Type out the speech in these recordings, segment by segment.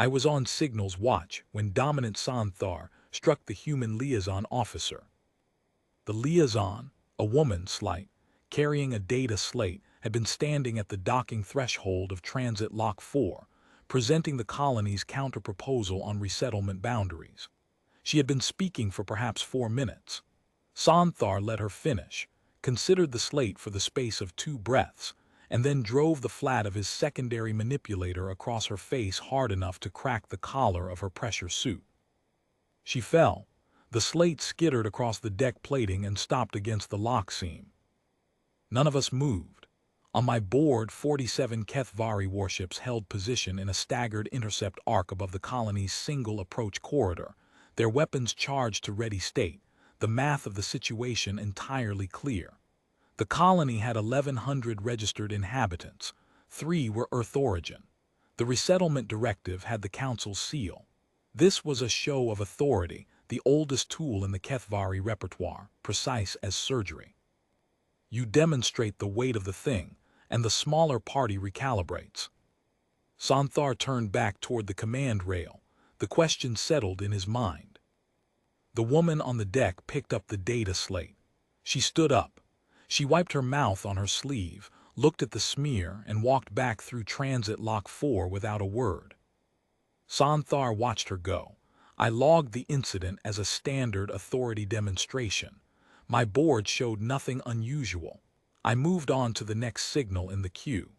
I was on signals watch when dominant Santhar struck the human liaison officer. The liaison, a woman slate, carrying a data slate, had been standing at the docking threshold of Transit Lock 4, presenting the colony's counter-proposal on resettlement boundaries. She had been speaking for perhaps 4 minutes. Santhar let her finish, considered the slate for the space of 2 breaths, and then drove the flat of his secondary manipulator across her face hard enough to crack the collar of her pressure suit. She fell. The slate skittered across the deck plating and stopped against the lock seam. None of us moved. On my board, 47 Keth-Vaari warships held position in a staggered intercept arc above the colony's single approach corridor, their weapons charged to ready state, the math of the situation entirely clear. The colony had 1,100 registered inhabitants. 3 were Earth origin. The resettlement directive had the Council's seal. This was a show of authority, the oldest tool in the Keth-Vaari repertoire, precise as surgery. You demonstrate the weight of the thing, and the smaller party recalibrates. Santhar turned back toward the command rail, the question settled in his mind. The woman on the deck picked up the data slate. She stood up. She wiped her mouth on her sleeve, looked at the smear, and walked back through Transit Lock 4 without a word. Santhar watched her go. I logged the incident as a standard authority demonstration. My board showed nothing unusual. I moved on to the next signal in the queue.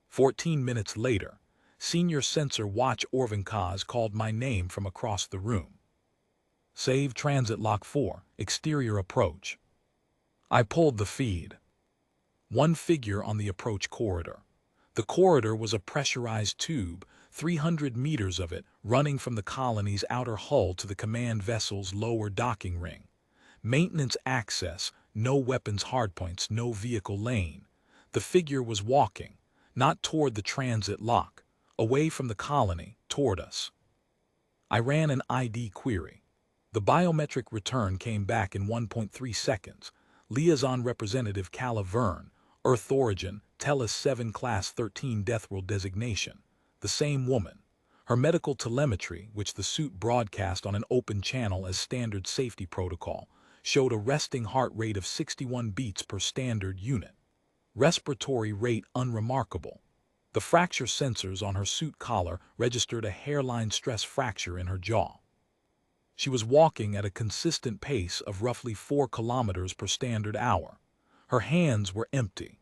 14 minutes later, Senior Sensor Watch Orvinkaz called my name from across the room. Save Transit Lock 4, exterior approach. I pulled the feed. One figure on the approach corridor. The corridor was a pressurized tube, 300 meters of it running from the colony's outer hull to the command vessel's lower docking ring. Maintenance access, no weapons hardpoints, no vehicle lane. The figure was walking, not toward the transit lock, away from the colony, toward us. I ran an ID query. The biometric return came back in 1.3 seconds. Liaison Representative Keth-Vaari, Earth origin, Tellus 7 Class 13 Deathworld designation. The same woman. Her medical telemetry, which the suit broadcast on an open channel as standard safety protocol, showed a resting heart rate of 61 beats per standard unit. Respiratory rate unremarkable. The fracture sensors on her suit collar registered a hairline stress fracture in her jaw. She was walking at a consistent pace of roughly 4 kilometers per standard hour. Her hands were empty.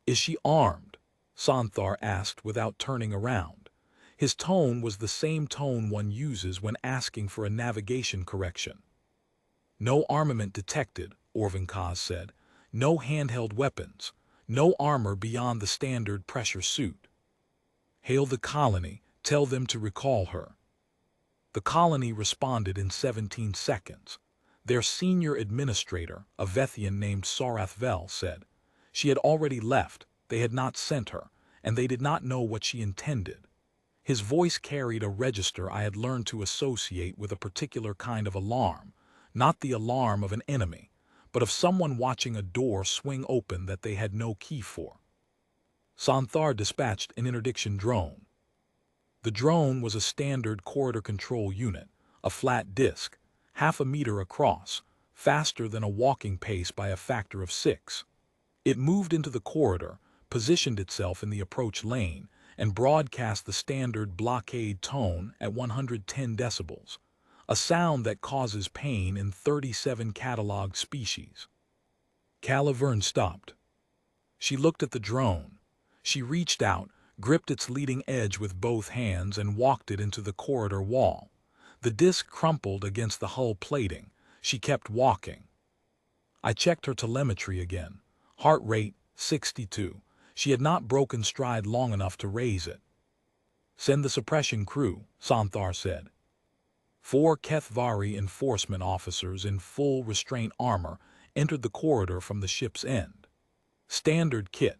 "Is she armed?" Santhar asked without turning around. His tone was the same tone one uses when asking for a navigation correction. "No armament detected," Orvinkaz said. "No handheld weapons. No armor beyond the standard pressure suit. Hail the colony. Tell them to recall her." The colony responded in 17 seconds. Their senior administrator, a Vethian named Sarathvel, said she had already left, they had not sent her, and they did not know what she intended. His voice carried a register I had learned to associate with a particular kind of alarm, not the alarm of an enemy, but of someone watching a door swing open that they had no key for. Santhar dispatched an interdiction drone. The drone was a standard corridor control unit, a flat disk, half a meter across, faster than a walking pace by a factor of 6. It moved into the corridor, positioned itself in the approach lane, and broadcast the standard blockade tone at 110 decibels, a sound that causes pain in 37 cataloged species. Keth-Vaari stopped. She looked at the drone. She reached out, gripped its leading edge with both hands, and walked it into the corridor wall. The disc crumpled against the hull plating. She kept walking. I checked her telemetry again. Heart rate, 62. She had not broken stride long enough to raise it. "Send the suppression crew," Santhar said. 4 Keth-Vaari enforcement officers in full restraint armor entered the corridor from the ship's end. Standard kit.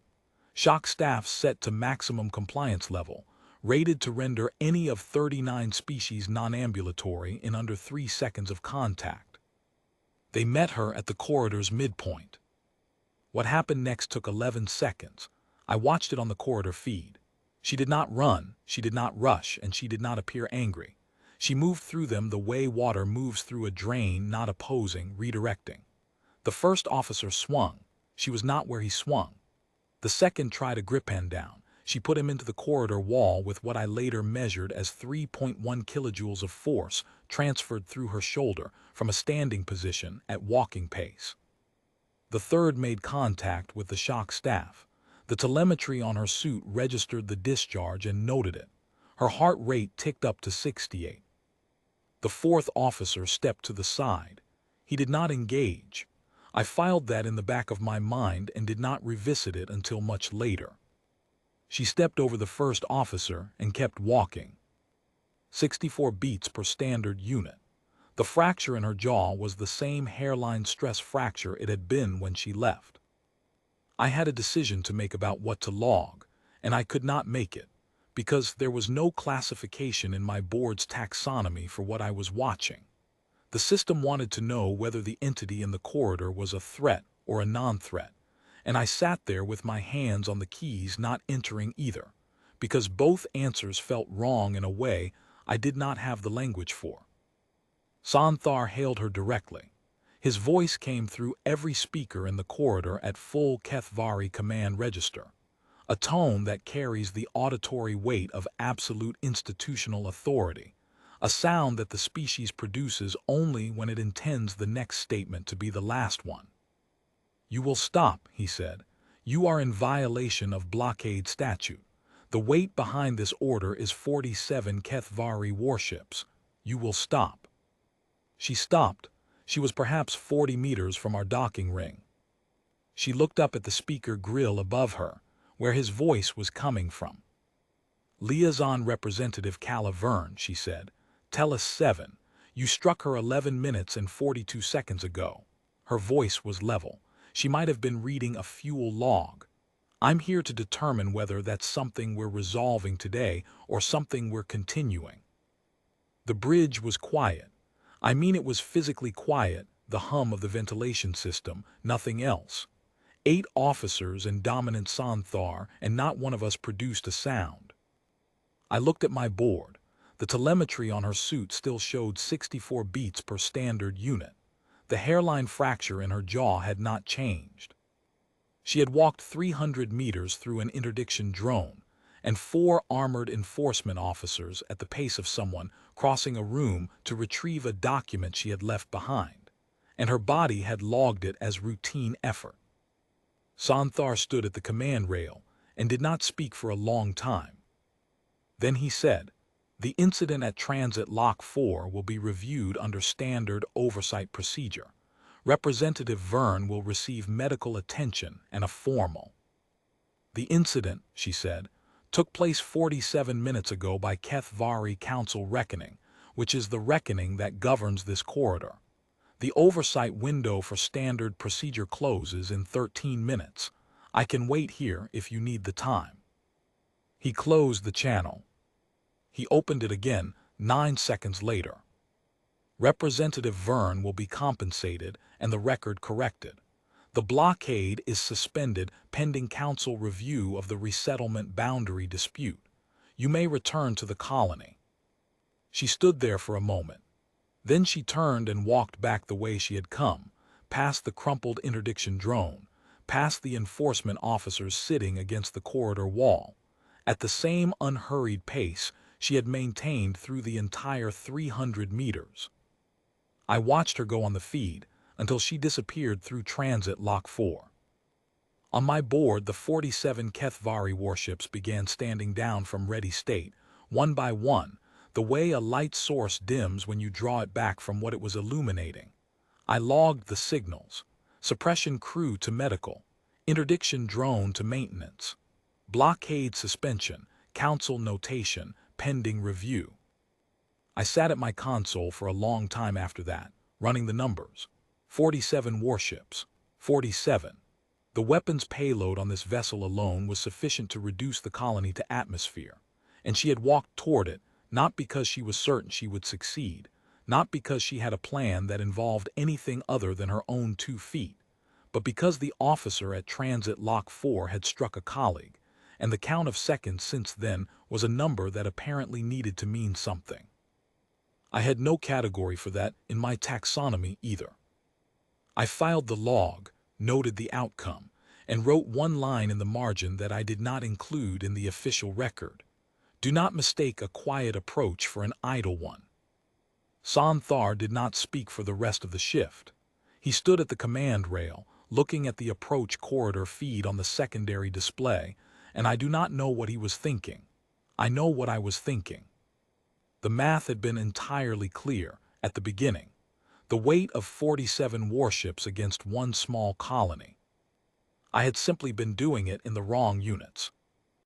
Shock staffs set to maximum compliance level, rated to render any of 39 species non-ambulatory in under 3 seconds of contact. They met her at the corridor's midpoint. What happened next took 11 seconds. I watched it on the corridor feed. She did not run, she did not rush, and she did not appear angry. She moved through them the way water moves through a drain, not opposing, redirecting. The first officer swung. She was not where he swung. The second tried a grip hand down. She put him into the corridor wall with what I later measured as 3.1 kilojoules of force transferred through her shoulder from a standing position at walking pace. The third made contact with the shock staff. The telemetry on her suit registered the discharge and noted it. Her heart rate ticked up to 68. The fourth officer stepped to the side. He did not engage. I filed that in the back of my mind and did not revisit it until much later. She stepped over the first officer and kept walking. 64 beats per standard unit. The fracture in her jaw was the same hairline stress fracture it had been when she left. I had a decision to make about what to log, and I could not make it, because there was no classification in my board's taxonomy for what I was watching. The system wanted to know whether the entity in the corridor was a threat or a non-threat, and I sat there with my hands on the keys, not entering either, because both answers felt wrong in a way I did not have the language for. Santhar hailed her directly. His voice came through every speaker in the corridor at full Keth-Vaari command register, a tone that carries the auditory weight of absolute institutional authority, a sound that the species produces only when it intends the next statement to be the last one. "You will stop," he said. "You are in violation of blockade statute. The weight behind this order is 47 Keth-Vaari warships. You will stop." She stopped. She was perhaps 40 meters from our docking ring. She looked up at the speaker grill above her, where his voice was coming from. "Liaison Representative Keth-Vaari," she said, "tell us 7. You struck her 11 minutes and 42 seconds ago." Her voice was level. She might have been reading a fuel log. "I'm here to determine whether that's something we're resolving today or something we're continuing." The bridge was quiet. I mean, it was physically quiet, the hum of the ventilation system, nothing else. 8 officers and dominant Santhar, and not one of us produced a sound. I looked at my board. The telemetry on her suit still showed 64 beats per standard unit. The hairline fracture in her jaw had not changed. She had walked 300 meters through an interdiction drone, and 4 armored enforcement officers at the pace of someone crossing a room to retrieve a document she had left behind, and her body had logged it as routine effort. Santhar stood at the command rail and did not speak for a long time. Then he said, "The incident at Transit Lock 4 will be reviewed under standard oversight procedure. Representative Verne will receive medical attention and a formal." "The incident," she said, "took place 47 minutes ago by Keth-Vaari Council reckoning, which is the reckoning that governs this corridor. The oversight window for standard procedure closes in 13 minutes. I can wait here if you need the time." He closed the channel. He opened it again 9 seconds later. "Representative Verne will be compensated and the record corrected. The blockade is suspended pending council review of the resettlement boundary dispute. You may return to the colony." She stood there for a moment. Then she turned and walked back the way she had come, past the crumpled interdiction drone, past the enforcement officers sitting against the corridor wall, at the same unhurried pace she had maintained through the entire 300 meters. I watched her go on the feed until she disappeared through Transit Lock 4. On my board, the 47 Keth-Vaari warships began standing down from ready state, one by one, the way a light source dims when you draw it back from what it was illuminating. I logged the signals: suppression crew to medical, interdiction drone to maintenance, blockade suspension, council notation, pending review. I sat at my console for a long time after that, running the numbers. 47 warships. 47. The weapons payload on this vessel alone was sufficient to reduce the colony to atmosphere, and she had walked toward it, not because she was certain she would succeed, not because she had a plan that involved anything other than her own 2 feet, but because the officer at Transit Lock 4 had struck a colleague, and the count of seconds since then was a number that apparently needed to mean something. I had no category for that in my taxonomy either. I filed the log, noted the outcome, and wrote one line in the margin that I did not include in the official record. Do not mistake a quiet approach for an idle one. Santhar did not speak for the rest of the shift. He stood at the command rail, looking at the approach corridor feed on the secondary display, and I do not know what he was thinking. I know what I was thinking. The math had been entirely clear at the beginning. The weight of 47 warships against one small colony. I had simply been doing it in the wrong units.